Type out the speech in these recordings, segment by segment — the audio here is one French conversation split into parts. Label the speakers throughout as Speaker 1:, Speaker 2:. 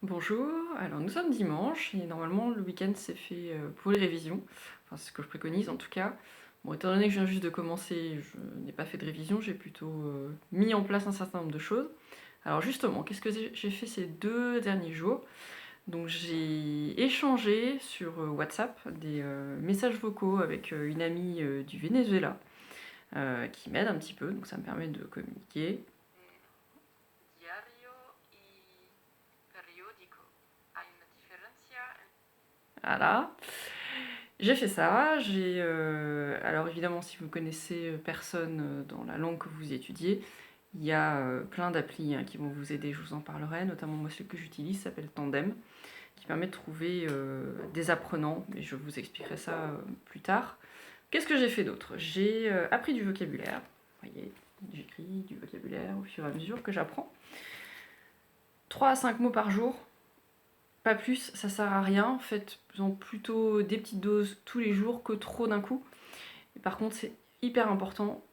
Speaker 1: Bonjour, alors nous sommes dimanche et normalement le week-end c'est fait pour les révisions, enfin c'est ce que je préconise en tout cas. Bon, étant donné que je viens juste de commencer, je n'ai pas fait de révision, j'ai plutôt mis en place un certain nombre de choses. Alors justement, qu'est-ce que j'ai fait ces 2 derniers jours? Donc j'ai échangé sur WhatsApp des messages vocaux avec une amie du Venezuela qui m'aide un petit peu, donc ça me permet de communiquer. Voilà. J'ai fait ça, alors évidemment si vous connaissez personne dans la langue que vous étudiez, il y a plein d'applis qui vont vous aider, je vous en parlerai, notamment moi celui que j'utilise s'appelle Tandem, qui permet de trouver des apprenants, et je vous expliquerai ça plus tard. Qu'est-ce que j'ai fait d'autre? J'ai appris du vocabulaire, vous voyez, j'écris du vocabulaire au fur et à mesure que j'apprends. 3 à 5 mots par jour, pas plus, ça sert à rien. Faites plutôt des petites doses tous les jours que trop d'un coup. Et par contre, c'est hyper important.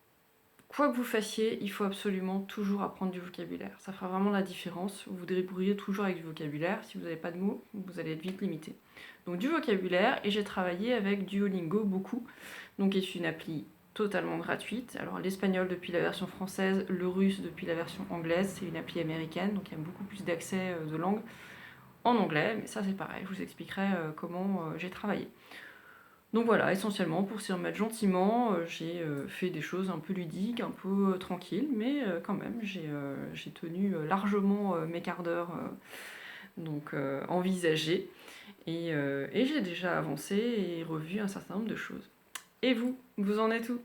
Speaker 1: Quoi que vous fassiez, il faut absolument toujours apprendre du vocabulaire. Ça fera vraiment la différence. Vous vous débrouillez toujours avec du vocabulaire. Si vous n'avez pas de mots, vous allez être vite limité. Donc du vocabulaire, et j'ai travaillé avec Duolingo beaucoup. Donc c'est une appli totalement gratuite. Alors l'espagnol depuis la version française, le russe depuis la version anglaise, c'est une appli américaine, donc il y a beaucoup plus d'accès de langue en anglais, mais ça c'est pareil, je vous expliquerai comment j'ai travaillé. Donc voilà, essentiellement pour s'y remettre gentiment, j'ai fait des choses un peu ludiques, un peu tranquilles, mais quand même j'ai tenu largement mes quarts d'heure donc envisagés, et j'ai déjà avancé et revu un certain nombre de choses. Et vous en êtes où?